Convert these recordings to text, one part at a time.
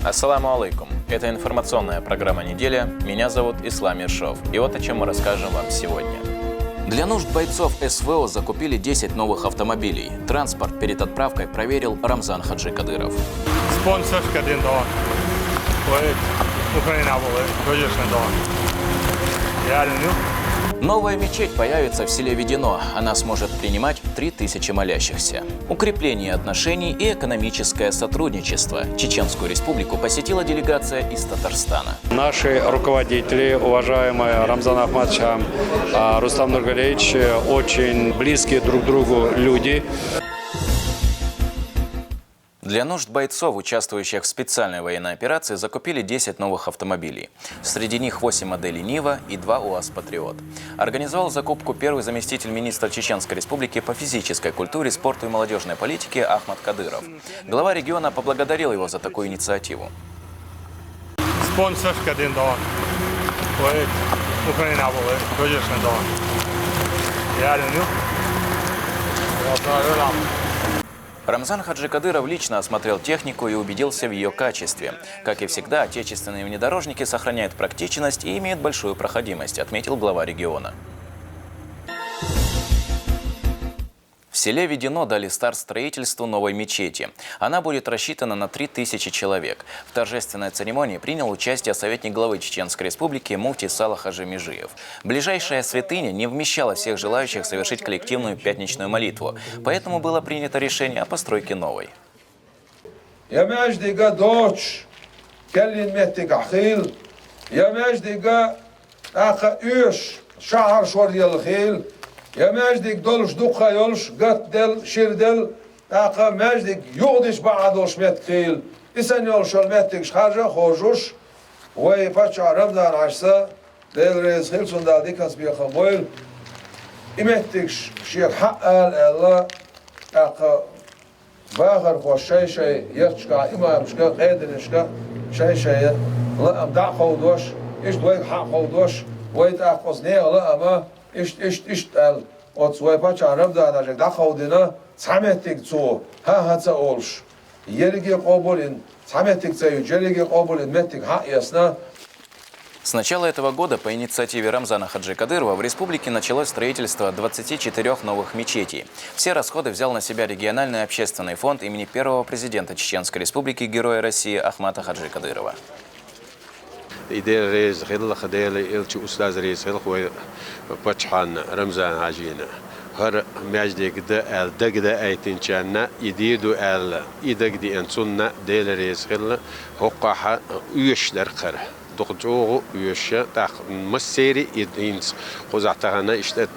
Ассаламу алейкум. Это информационная программа «Неделя». Меня зовут Ислам Ершов. И вот о чем мы расскажем вам сегодня. Для нужд бойцов СВО закупили 10 новых автомобилей. Транспорт перед отправкой проверил Рамзан Хаджи Кадыров. Новая мечеть появится в селе Ведено. Она сможет принимать 3000 молящихся. Укрепление отношений и экономическое сотрудничество. Чеченскую республику посетила делегация из Татарстана. Наши руководители, уважаемые Рамзан Ахматович, Рустам Нургалиевич, очень близкие друг к другу люди. Для нужд бойцов, участвующих в специальной военной операции, закупили 10 новых автомобилей. Среди них 8 моделей «Нива» и 2 УАЗ «Патриот». Организовал закупку первый заместитель министра Чеченской республики по физической культуре, спорту и молодежной политике Ахмат Кадыров. Глава региона поблагодарил его за такую инициативу. Рамзан Хаджи Кадыров лично осмотрел технику и убедился в ее качестве. Как и всегда, отечественные внедорожники сохраняют практичность и имеют большую проходимость, отметил глава региона. В селе Ведено дали старт строительству новой мечети. Она будет рассчитана на 3000 человек. В торжественной церемонии принял участие советник главы Чеченской республики муфти Салах Хаджи Межиев. Ближайшая святыня не вмещала всех желающих совершить коллективную пятничную молитву, поэтому было принято решение о постройке новой. يا مجدك دولش دقة يولش قتل شردل أقا مجدك يغدش بعدوش متقيل إسان يولش المتقش خارجة خورجوش ويفتش رمضان عشسة ديل ريز خلصون دال ديكاس بيخا مويل إمتقش شيخ حقال الله أقا باغر خوش شي يخشكا إمامشكا قيدنشكا شي لا أم دع خودوش إيش دويك حق خودوش ويتأقوز نيه لا أما ال от свой пачарам да даже да ходина саметик цо хаца олш ерге қоболин саметик цаю жерге қоболин метик ха ясна. С начала этого года по инициативе Рамзана Хаджи Кадырова в республике началось строительство 24 новых мечетей. Все расходы взял на себя региональный общественный фонд имени первого президента Чеченской республики, Героя России Ахмата Хаджи Кадырова. إدارة رئيس خلال خدالي إلتش أستاذ رئيس خلال بتشحن رمزان عجينة هر مجدك ده الدق ده أيتين شنا يديدو إدق دي أنصنا ديل رئيس خلال حقها يش درخر دكتور يش تاخ مسيري يدينس خزعتها إشت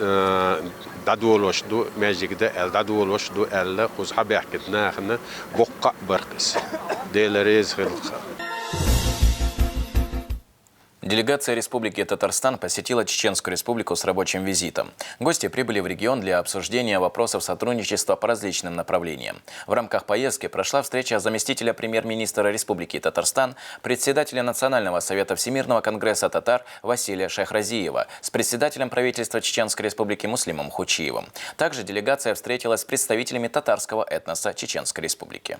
دادولوش دو مجدك ده دادولوش دو خزح بيحكتنا خنا بقى برقص ديل رئيس خلال. Делегация Республики Татарстан посетила Чеченскую республику с рабочим визитом. Гости прибыли в регион для обсуждения вопросов сотрудничества по различным направлениям. В рамках поездки прошла встреча заместителя премьер-министра Республики Татарстан, председателя Национального совета Всемирного конгресса татар Василия Шахразиева с председателем правительства Чеченской республики Муслимом Хучиевым. Также делегация встретилась с представителями татарского этноса Чеченской республики.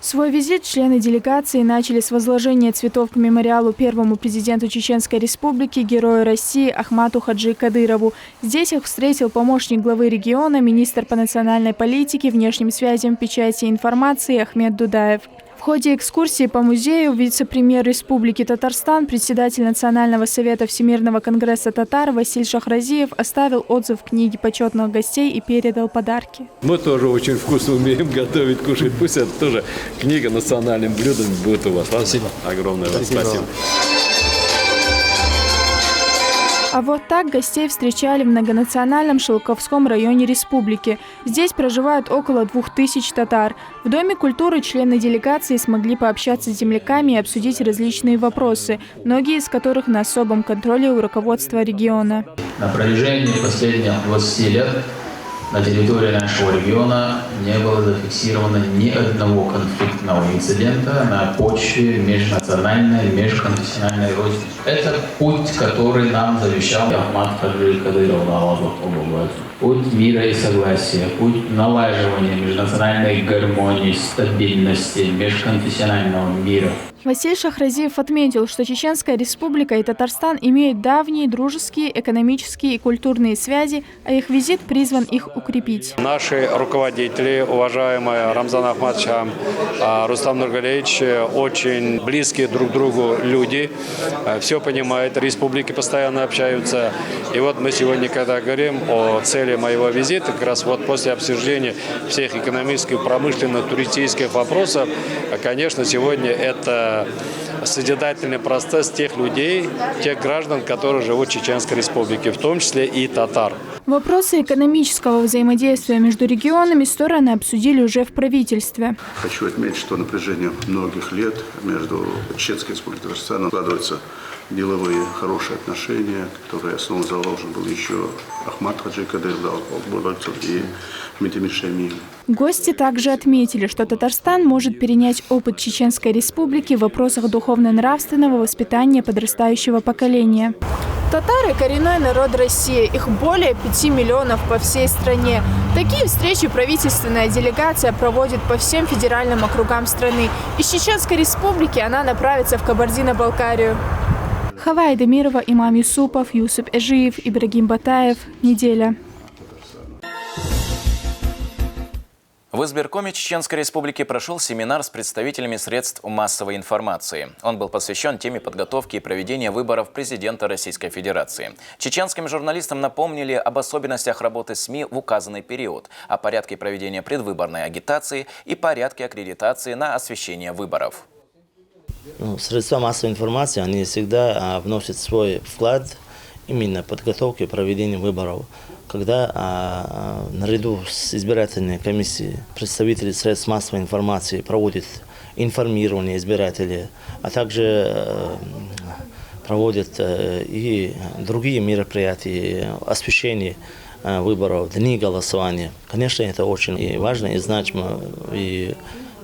Свой визит члены делегации начали с возложения цветов к мемориалу первому президенту Чеченской республики, Герою России Ахмату Хаджи Кадырову. Здесь их встретил помощник главы региона, министр по национальной политике, внешним связям, печати и информации Ахмед Дудаев. В ходе экскурсии по музею вице-премьер Республики Татарстан, председатель Национального совета Всемирного конгресса татар Василий Шахразиев оставил отзыв в книге почетных гостей и передал подарки. Мы тоже очень вкусно умеем готовить, кушать. Пусть это тоже книга национальным блюдом будет у вас. Спасибо. Огромное вам спасибо. А вот так гостей встречали в многонациональном Шелковском районе республики. Здесь проживают около 2000 татар. В Доме культуры члены делегации смогли пообщаться с земляками и обсудить различные вопросы, многие из которых на особом контроле у руководства региона. На протяжении последних 20 лет на территории нашего региона не было зафиксировано ни одного конфликтного инцидента на почве межнациональной, межконфессиональной розни. Это путь, который нам завещал Ахмат Хаджи Кадыров. путь мира и согласия, путь налаживания межнациональной гармонии, стабильности, межконфессионального мира. Василий Шахразиев отметил, что Чеченская Республика и Татарстан имеют давние дружеские, экономические и культурные связи, а их визит призван их укрепить. Наши руководители, уважаемые Рамзан Ахматович, Рустам Нургалиевич, очень близкие друг к другу люди, все понимают, республики постоянно общаются. И вот мы сегодня, когда говорим о цели моего визита, как раз вот после обсуждения всех экономических, промышленных, туристических вопросов, конечно, сегодня это созидательный процесс тех людей, тех граждан, которые живут в Чеченской Республике, в том числе и татар. Вопросы экономического взаимодействия между регионами стороны обсудили уже в правительстве. Хочу отметить, что на протяжении многих лет между Чеченской Республикой и Татарстаном складываются деловые хорошие отношения, которые основу заложен был еще Ахмат Хаджи Кадыров и Дмитрий Шамиль. Гости также отметили, что Татарстан может перенять опыт Чеченской Республики в вопросах духовно-нравственного воспитания подрастающего поколения. Татары – коренной народ России. Их более 5 миллионов по всей стране. Такие встречи правительственная делегация проводит по всем федеральным округам страны. Из Чеченской Республики она направится в Кабардино-Балкарию. Хавай Демирова, Имам Юсупов, Юсуп Эжиев, Ибрагим Батаев. Неделя. В избиркоме Чеченской Республики прошел семинар с представителями средств массовой информации. Он был посвящен теме подготовки и проведения выборов президента Российской Федерации. Чеченским журналистам напомнили об особенностях работы СМИ в указанный период, о порядке проведения предвыборной агитации и порядке аккредитации на освещение выборов. Средства массовой информации, они всегда вносят свой вклад именно в подготовку и проведение выборов. Когда наряду с избирательной комиссией представители средств массовой информации проводят информирование избирателей, а также проводят и другие мероприятия, освещение выборов, дни голосования. Конечно, это очень важно и значимо. И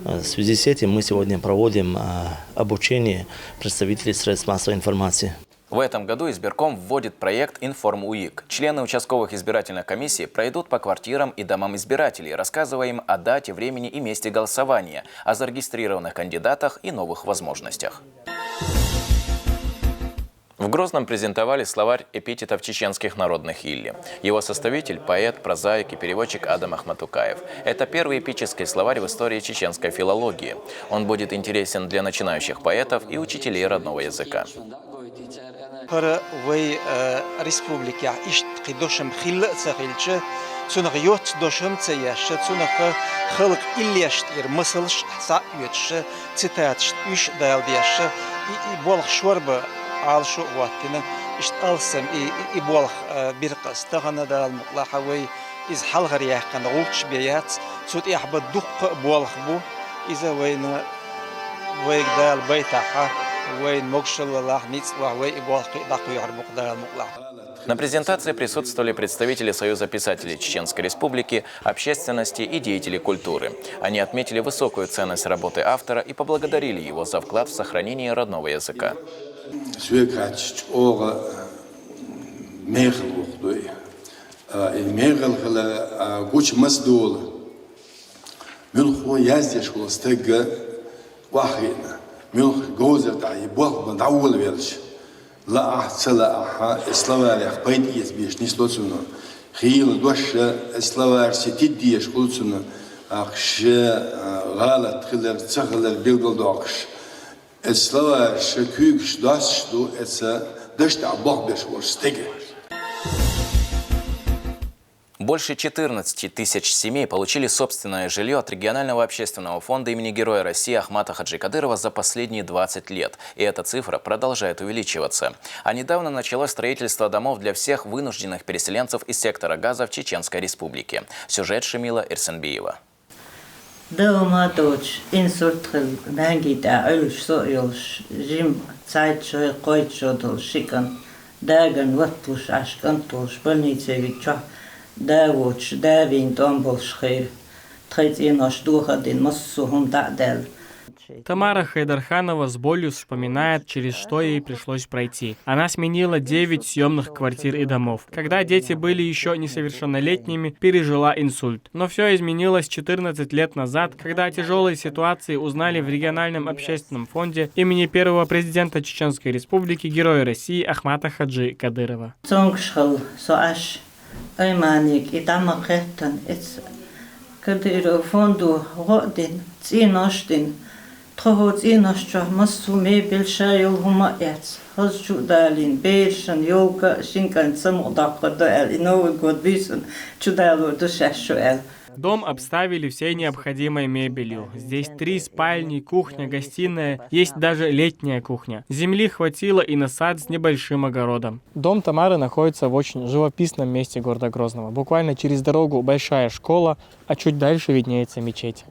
в связи с этим мы сегодня проводим обучение представителей средств массовой информации. В этом году избирком вводит проект «Информ-УИК». Члены участковых избирательных комиссий пройдут по квартирам и домам избирателей, рассказывая им о дате, времени и месте голосования, о зарегистрированных кандидатах и новых возможностях. В Грозном презентовали словарь эпитетов чеченских народных илли. Его составитель – поэт, прозаик и переводчик Адам Ахматукаев. Это первый эпический словарь в истории чеченской филологии. Он будет интересен для начинающих поэтов и учителей родного языка. Алшу ваттина ишт алсам и болох бир қастағана да алмұқлахавай из халғар яққан ғулч бият сут яхба дуқ болох бу иза вайна вайг дал байтаха вайн мокшаллах ницлах вай и болох дақу ярбуқ да алмұқлах. На презентации присутствовали представители Союза писателей Чеченской Республики, общественности и деятели культуры. Они отметили высокую ценность работы автора и поблагодарили его за вклад в сохранение родного языка. لا أحصل أحا إسلام بيت يسبيش نسلوتنا خيل دوش إسلام ستيديش قلتنا أخش غلط خلر تخلر بيلقل دوخش إسلام شكوكش داش دو إسا دشت عباه بيش ورستيجي. Больше 14 тысяч семей получили собственное жилье от регионального общественного фонда имени Героя России Ахмата Хаджи Кадырова за последние 20 лет. И эта цифра продолжает увеличиваться. А недавно началось строительство домов для всех вынужденных переселенцев из сектора Газа в Чеченской Республике. Сюжет Шамила Эрсенбиева. داوتش داوين تنبول شخير تخيت إناش دوها دين مصوهم تعدل Тамара Хайдарханова с болью вспоминает, через что ей пришлось пройти. Она сменила 9 съемных квартир и домов. Когда дети были еще несовершеннолетними, пережила инсульт. Но все изменилось 14 лет назад, когда о тяжелой ситуации узнали в региональном общественном фонде имени первого президента Чеченской Республики, Героя России Ахмата Хаджи Кадырова. Кадыров фонду годин, циноштин, трохо циношто, массу мебель шайл гумаец, хозчудалин, бейшан, йолка, шинкан, самодакка дуэль, Новый год висен, чудалу душешуэль. Дом обставили всей необходимой мебелью. Здесь 3 спальни, кухня, гостиная, есть даже летняя кухня. Земли хватило и на сад с небольшим огородом. Дом Тамары находится в очень живописном месте города Грозного. Буквально через дорогу большая школа, а чуть дальше виднеется мечеть.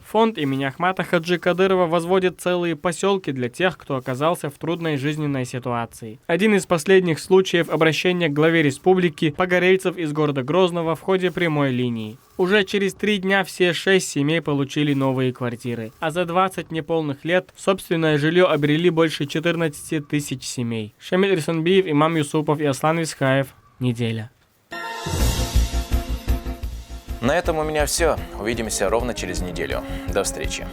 Фонд имени Ахмата Хаджи Кадырова возводит целые поселки для тех, кто оказался в трудной жизненной ситуации. Один из последних случаев обращения к главе республики погорельцев из города Грозного в ходе прямой линии. Уже через 3 дня все 6 семей получили новые квартиры, а за 20 неполных лет собственное жилье обрели больше 14 тысяч семей. Шамиль Рисанбиев, Имам Юсупов и Аслан Висхаев. Неделя. На этом у меня все. Увидимся ровно через неделю. До встречи.